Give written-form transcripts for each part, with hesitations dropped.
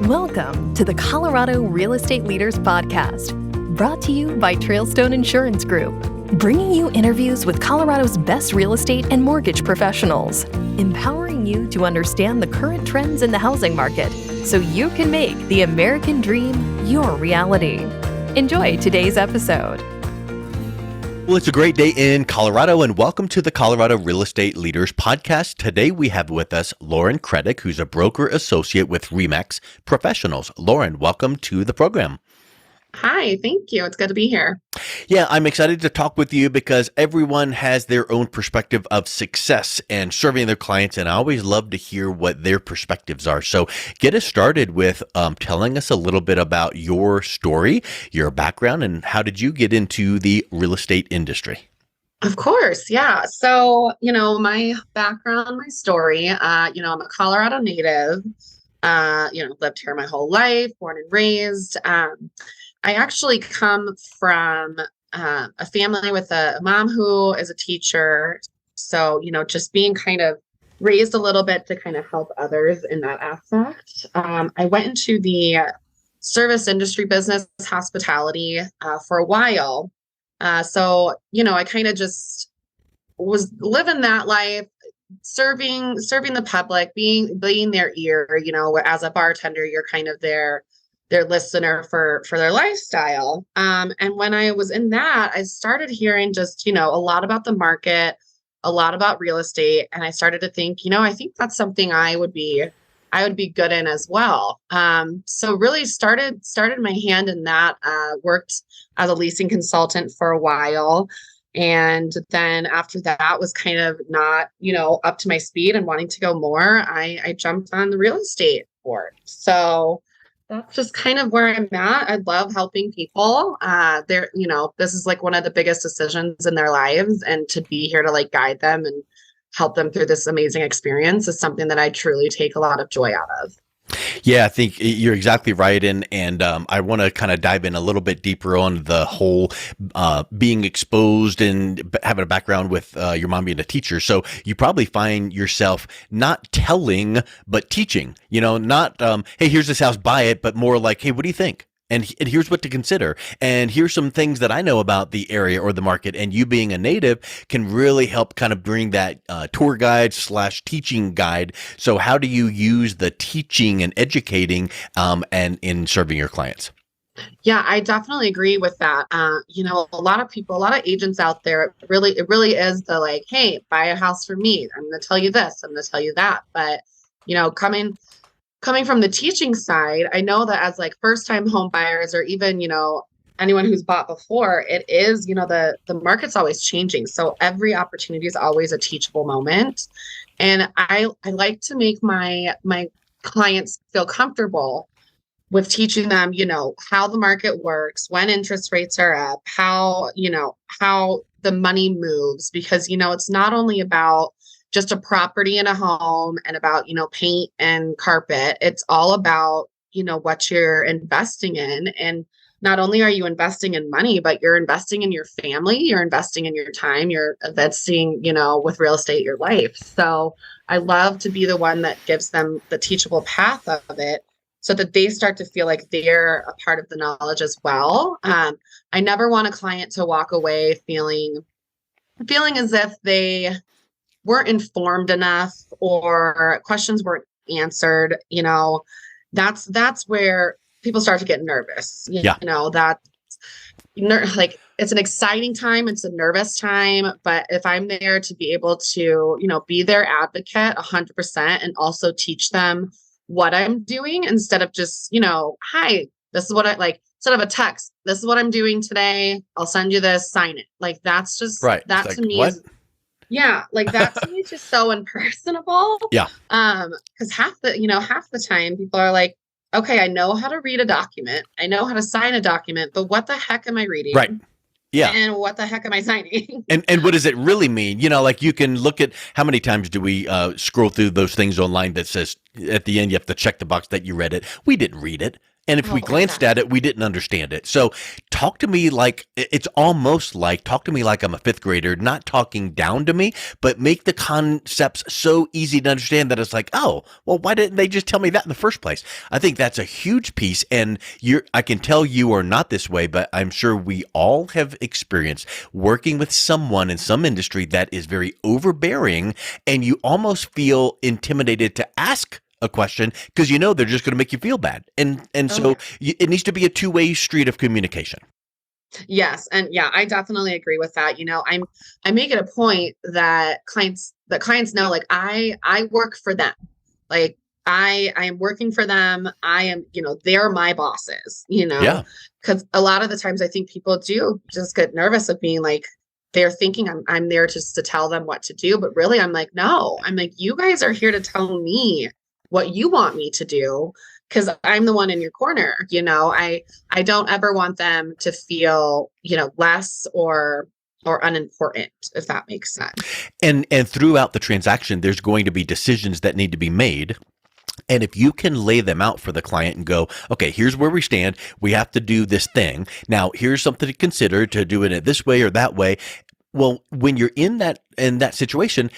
Welcome to the Colorado Real Estate Leaders Podcast, brought to you by Trailstone Insurance Group, bringing you interviews with Colorado's best real estate and mortgage professionals, empowering you to understand the current trends in the housing market so you can make the American dream your reality. Enjoy today's episode. Well, it's a great day in Colorado, and welcome to the Colorado Real Estate Leaders Podcast. Today we have with us Lauren Creadick, who's a broker associate with RE/MAX Professionals. Lauren, welcome to the program. Hi, thank you. It's good to be here. Yeah, I'm excited to talk with you because everyone has their own perspective of success and serving their clients, and I always love to hear what their perspectives are. So get us started with telling us a little bit about your story, your background, and how did you get into the real estate industry? Of course, yeah. So, my background, my story, I'm a Colorado native, lived here my whole life, born and raised. I actually come from a family with a mom who is a teacher. So, just being kind of raised a little bit to kind of help others in that aspect. I went into the service industry business, hospitality, for a while. So, I kind of just was living that life, serving the public, being their ear, as a bartender, you're kind of their listener for their lifestyle. And when I was in that, I started hearing just, a lot about the market, a lot about real estate. And I started to think, I think that's something I would be good in as well. So really started my hand in that, worked as a leasing consultant for a while. And then after that was kind of not, up to my speed and wanting to go more, I jumped on the real estate board. So that's just kind of where I'm at. I love helping people. This is like one of the biggest decisions in their lives, and to be here to guide them and help them through this amazing experience is something that I truly take a lot of joy out of. Yeah, I think you're exactly right. And I want to kind of dive in a little bit deeper on the whole being exposed and having a background with your mom being a teacher. So you probably find yourself not telling, but teaching, not, hey, here's this house, buy it, but more like, hey, what do you think? And here's what to consider. And here's some things that I know about the area or the market. And you being a native can really help kind of bring that tour guide / teaching guide. So how do you use the teaching and educating and in serving your clients? Yeah, I definitely agree with that. A lot of agents out there, it really is the hey, buy a house for me. I'm going to tell you this, I'm going to tell you that. But, coming from the teaching side, I know that as first time home buyers, or even, anyone who's bought before, it is, the market's always changing. So every opportunity is always a teachable moment. And I like to make my clients feel comfortable with teaching them, how the market works, when interest rates are up, how the money moves, because, it's not only about just a property and a home and about, paint and carpet. It's all about, what you're investing in. And not only are you investing in money, but you're investing in your family, you're investing in your time, you're investing, with real estate, your life. So I love to be the one that gives them the teachable path of it so that they start to feel like they're a part of the knowledge as well. I never want a client to walk away feeling as if they weren't informed enough or questions weren't answered. That's where people start to get nervous. Yeah. It's an exciting time. It's a nervous time. But if I'm there to be able to, be their advocate 100% and also teach them what I'm doing instead of just, hi, this is what I like, instead of a text, this is what I'm doing today. I'll send you this, sign it. That's just, right. That to me is, yeah, that to me is just so impersonable. Yeah. Because half the time people are like, okay, I know how to read a document. I know how to sign a document, but what the heck am I reading? Right. Yeah. And what the heck am I signing? And what does it really mean? You can look at how many times do we scroll through those things online that says at the end you have to check the box that you read it. We didn't read it. And if Oh, we glanced at it, we didn't understand it. So talk to me like it's almost like talk to me like I'm a fifth grader, not talking down to me, but make the concepts so easy to understand that it's like, oh, well, why didn't they just tell me that in the first place? I think that's a huge piece. And I can tell you are not this way, but I'm sure we all have experienced working with someone in some industry that is very overbearing, and you almost feel intimidated to ask a question because they're just going to make you feel bad, and so it needs to be a two-way street of communication. Yes, and yeah, I definitely agree with that. I make it a point that clients know, like, I work for them, like I am working for them. I am, they're my bosses. Yeah. Because a lot of the times I think people do just get nervous of being like, they're thinking I'm there just to tell them what to do, but really I'm like, no, I'm like, you guys are here to tell me what you want me to do, because I'm the one in your corner. I don't ever want them to feel, less or unimportant, if that makes sense. And throughout the transaction, there's going to be decisions that need to be made. And if you can lay them out for the client and go, okay, here's where we stand. We have to do this thing. Now, here's something to consider to doing it this way or that way. Well, when you're in that situation,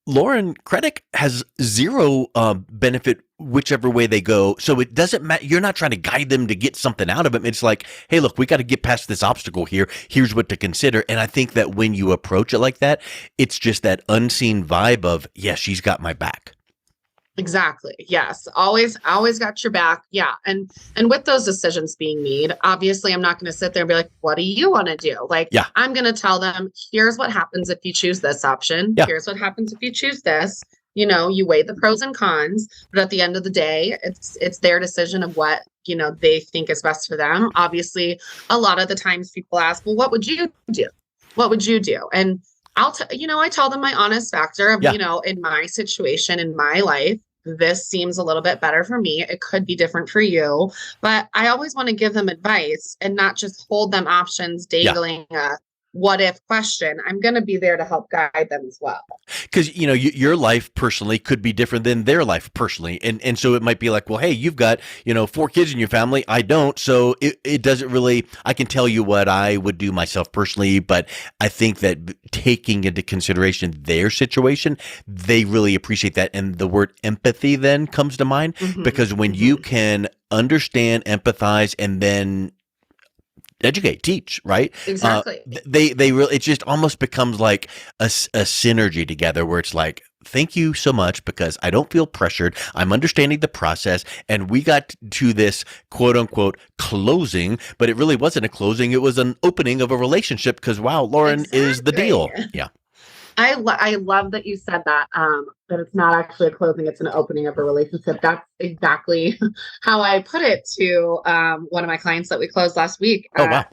Lauren Creadick has zero benefit whichever way they go. So it doesn't matter. You're not trying to guide them to get something out of it. It's like, hey, look, we got to get past this obstacle here. Here's what to consider. And I think that when you approach it like that, it's just that unseen vibe of, yeah, she's got my back. Exactly. Yes. Always got your back. Yeah. And with those decisions being made, obviously I'm not going to sit there and be like, what do you want to do? Like, yeah. I'm going to tell them, here's what happens if you choose this option. Yeah. Here's what happens if you choose this. You weigh the pros and cons, but at the end of the day, it's their decision of what, they think is best for them. Obviously, a lot of the times people ask, well, what would you do? What would you do? And I tell them my honest factor of, in my situation, in my life, this seems a little bit better for me. It could be different for you, but I always want to give them advice and not just hold them options dangling a what if question. I'm going to be there to help guide them as well. Because, your life personally could be different than their life personally. And so it might be like, well, hey, you've got, 4 kids in your family. I don't. So it doesn't really, I can tell you what I would do myself personally, but I think that taking into consideration their situation, they really appreciate that. And the word empathy then comes to mind, because when you can understand, empathize, and then educate, teach, right? Exactly. They really, it just almost becomes like a synergy together where it's like, thank you so much because I don't feel pressured. I'm understanding the process, and we got to this quote unquote closing, but it really wasn't a closing. It was an opening of a relationship because, wow, Lauren is the deal. Yeah. I love that you said that it's not actually a closing, it's an opening of a relationship. That's exactly how I put it to one of my clients that we closed last week. Oh, wow.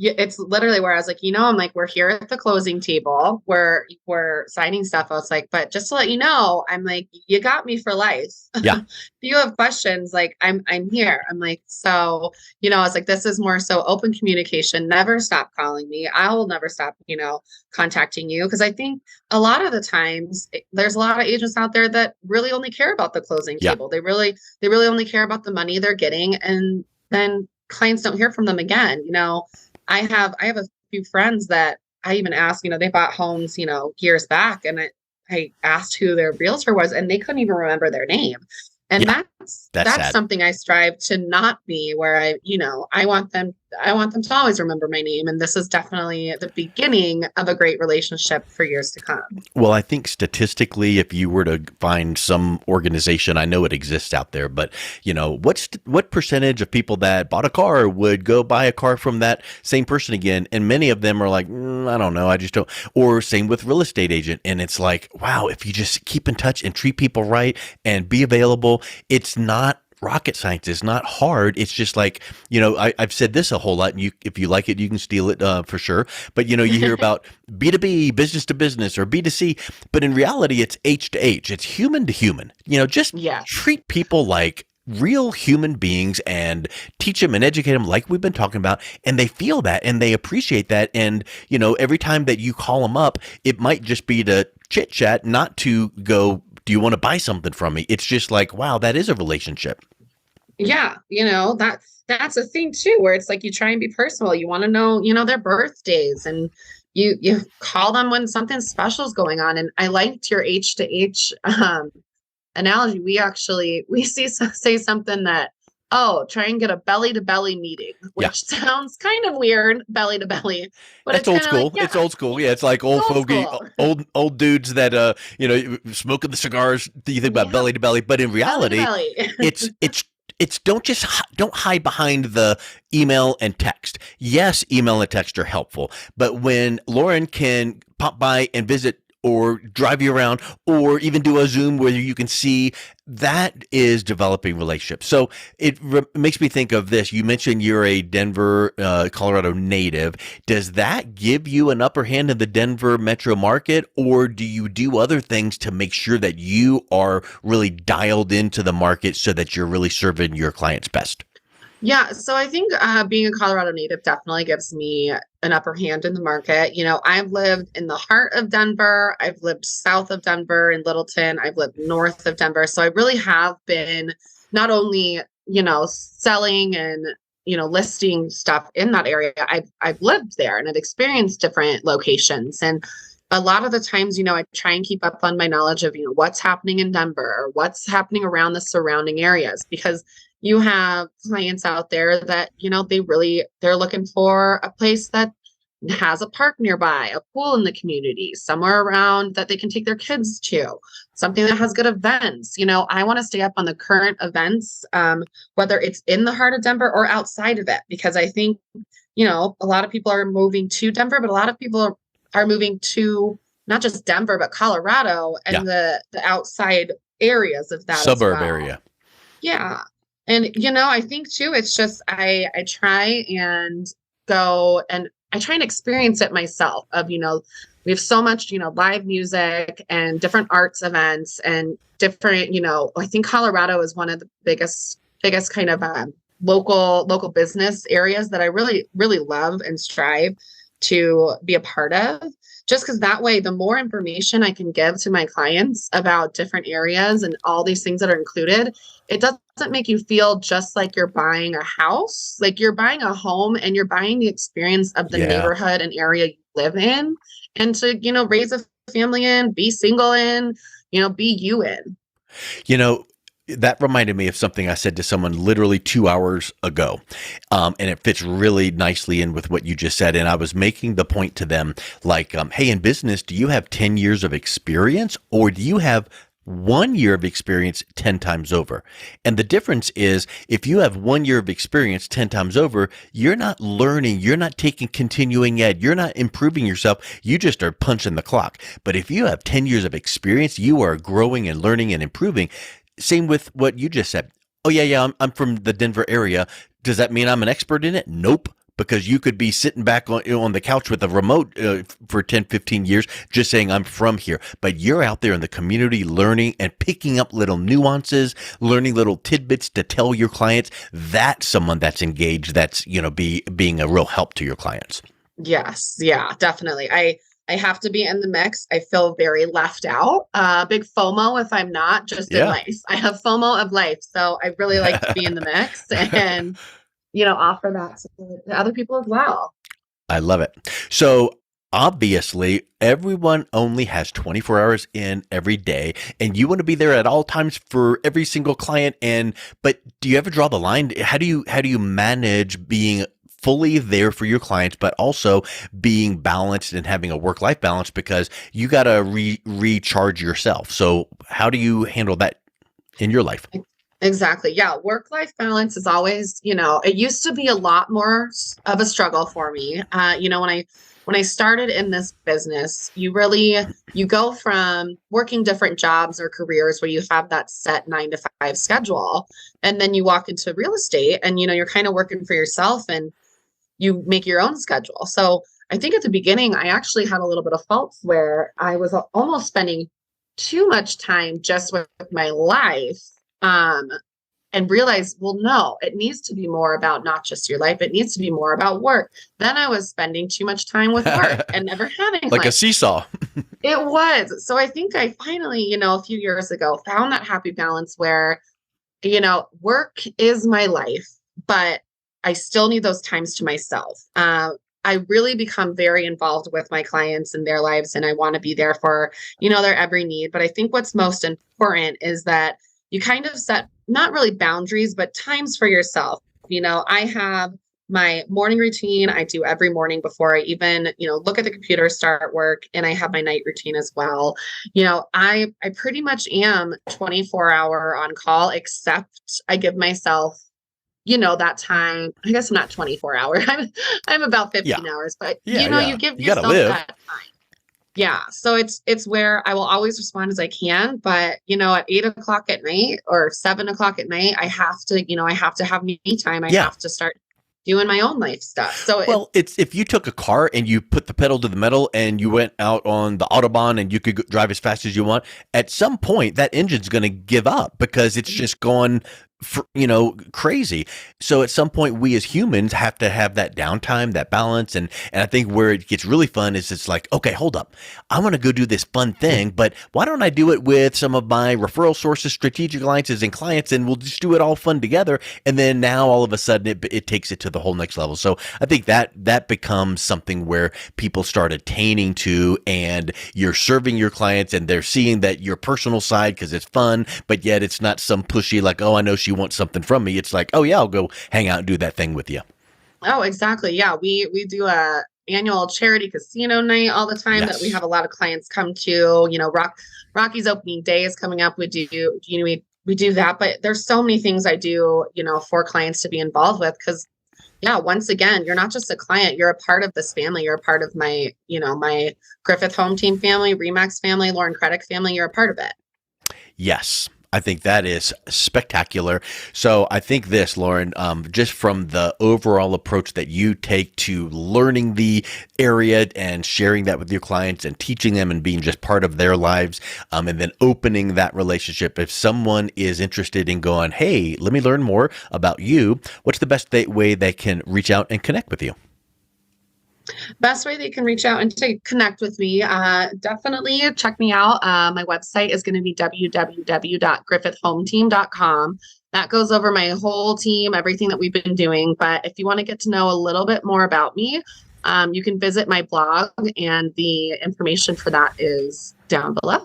It's literally where I was like, I'm like, we're here at the closing table, we're signing stuff. I was like, but just to let you know, I'm like, you got me for life. Yeah. If you have questions, like I'm here. I'm like, so, I was like, this is more so open communication. Never stop calling me. I will never stop, contacting you. Cause I think a lot of the times there's a lot of agents out there that really only care about the closing table. They really only care about the money they're getting. And then clients don't hear from them again. I have a few friends that I even asked, they bought homes, years back, and I asked who their realtor was, and they couldn't even remember their name. And that's something I strive to not be, where I want them to always remember my name. And this is definitely the beginning of a great relationship for years to come. Well, I think statistically, if you were to find some organization, I know it exists out there, but what percentage of people that bought a car would go buy a car from that same person again? And many of them are like, I don't know, I just don't. Or same with real estate agent. And it's like, wow, if you just keep in touch and treat people right and be available, it's not rocket science. Is not hard. It's just like, I've said this a whole lot, and if you like it, you can steal it for sure. But, you hear about B2B, business to business, or B2C, but in reality, it's H to H. It's human to human. Just treat people like real human beings and teach them and educate them like we've been talking about. And they feel that and they appreciate that. And, every time that you call them up, it might just be to chit chat, not to go, do you want to buy something from me? It's just like, wow, that is a relationship. Yeah, that's a thing too, where it's like you try and be personal. You want to know, their birthdays, and you call them when something special is going on. And I liked your H to H analogy. We say something that, oh, try and get a belly to belly meeting, Yeah. which sounds kind of weird, belly to belly, but That's it's old kind of like, school. yeah, It's old school. Yeah, it's like it's old old fogey, school. old dudes that smoking the cigars. You think about Yeah, belly to belly, but in belly to reality, belly. it's don't hide behind the email and text. Yes, email and text are helpful, but when Lauren can pop by and visit or drive you around or even do a Zoom where you can see, that is developing relationships. So makes me think of this. You mentioned you're a Denver, Colorado native. Does that give you an upper hand in the Denver metro market, or do you do other things to make sure that you are really dialed into the market so that you're really serving your clients best? Yeah, so I think being a Colorado native definitely gives me an upper hand in the market. I've lived in the heart of Denver. I've lived south of Denver in Littleton. I've lived north of Denver. So I really have been not only, selling and, listing stuff in that area. I've lived there and I've experienced different locations. And a lot of the times, I try and keep up on my knowledge of, what's happening in Denver or what's happening around the surrounding areas, because you have clients out there that, they're looking for a place that has a park nearby, a pool in the community, somewhere around that they can take their kids to, something that has good events. I want to stay up on the current events, whether it's in the heart of Denver or outside of it, because I think, a lot of people are moving to Denver, but a lot of people are moving to not just Denver, but Colorado Yeah, and the outside areas of that as suburb well. area. Yeah. And I think too, it's just I try and go and I try and experience it myself of, we have so much, live music and different arts events and different, I think Colorado is one of the biggest kind of local business areas that I really, really love and strive to be a part of, just because that way, the more information I can give to my clients about different areas and all these things that are included, it doesn't make you feel just like you're buying a house, like you're buying a home and you're buying the experience of the Yeah. neighborhood and area you live in, and to, raise a family in, be single in, be you in. You know, that reminded me of something I said to someone literally 2 hours ago. And it fits really nicely in with what you just said. And I was making the point to them, like, hey, in business, do you have 10 years of experience, or do you have 1 year of experience 10 times over? And the difference is, if you have 1 year of experience 10 times over, you're not learning, you're not taking continuing ed, you're not improving yourself, you just are punching the clock. But if you have 10 years of experience, you are growing and learning and improving. Same with what you just said. Oh, yeah, I'm from the Denver area. Does that mean I'm an expert in it? Nope. Because you could be sitting back on the couch with a remote for 10, 15 years, just saying I'm from here. But you're out there in the community learning and picking up little nuances, learning little tidbits to tell your clients. That's someone that's engaged, that's, being a real help to your clients. Yes, yeah, definitely. I have to be in the mix. I feel very left out. Big FOMO if I'm not, just in Yeah. life. I have FOMO of life. So I really like to be in the mix and, offer that to other people as well. I love it. So obviously, everyone only has 24 hours in every day, and you want to be there at all times for every single client. But do you ever draw the line? How do you manage being fully there for your clients, but also being balanced and having a work-life balance, because you got to recharge yourself? So how do you handle that in your life? Exactly. Yeah. Work-life balance is always, it used to be a lot more of a struggle for me. When I started in this business, you go from working different jobs or careers where you have that set 9 to 5 schedule, and then you walk into real estate and, you're kind of working for yourself and you make your own schedule. So I think at the beginning, I actually had a little bit of faults where I was almost spending too much time just with my life. Um, and realized, well, no, it needs to be more about not just your life. It needs to be more about work. Then I was spending too much time with work and never having Like a life. seesaw. It was. So I think I finally, a few years ago found that happy balance where work is my life, but I still need those times to myself. I really become very involved with my clients and their lives, and I want to be there for, their every need. But I think what's most important is that you kind of set not really boundaries, but times for yourself. I have my morning routine I do every morning before I even, look at the computer, start work, and I have my night routine as well. I pretty much am 24-hour on call, except I give myself, that time. I guess I'm not 24-hour. I'm about 15 hours, but you give yourself that time. Yeah. So it's where I will always respond as I can, but at 8 o'clock at night or 7 o'clock at night, I have to have me time. I have to start doing my own life stuff. So it's if you took a car and you put the pedal to the metal and you went out on the Autobahn and you could drive as fast as you want, at some point that engine's going to give up because it's just gone crazy. So at some point we as humans have to have that downtime, that balance. And I think where it gets really fun is it's like, okay, hold up. I want to go do this fun thing, but why don't I do it with some of my referral sources, strategic alliances and clients, and we'll just do it all fun together. And then now all of a sudden it takes it to the whole next level. So I think that becomes something where people start attaining to, and you're serving your clients and they're seeing that your personal side because it's fun, but yet it's not some pushy like, oh, I know she wants something from me. It's like, oh yeah, I'll go hang out and do that thing with you. Oh, exactly. Yeah. We do a annual charity casino night all the time that we have a lot of clients come to. Rocky's opening day is coming up. We do that, but there's so many things I do, for clients to be involved with. Cause once again, you're not just a client, you're a part of this family. You're a part of my, my Griffith Home Team family, Remax family, Lauren Creadick family. You're a part of it. Yes. I think that is spectacular. So I think this, Lauren, just from the overall approach that you take to learning the area and sharing that with your clients and teaching them and being just part of their lives, and then opening that relationship. If someone is interested in going, hey, let me learn more about you, what's the best way they can reach out and connect with you? Best way they can reach out and to connect with me, definitely check me out. My website is going to be www.griffithhometeam.com. That goes over my whole team, everything that we've been doing. But if you want to get to know a little bit more about me, you can visit my blog, and the information for that is down below.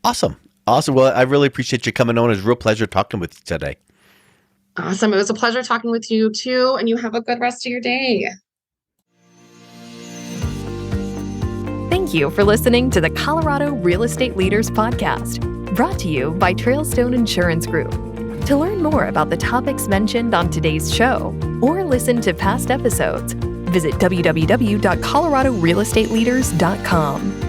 Awesome. Well, I really appreciate you coming on. It was a real pleasure talking with you today. Awesome. It was a pleasure talking with you too. And you have a good rest of your day. Thank you for listening to the Colorado Real Estate Leaders Podcast, brought to you by Trailstone Insurance Group. To learn more about the topics mentioned on today's show or listen to past episodes, visit www.coloradorealestateleaders.com.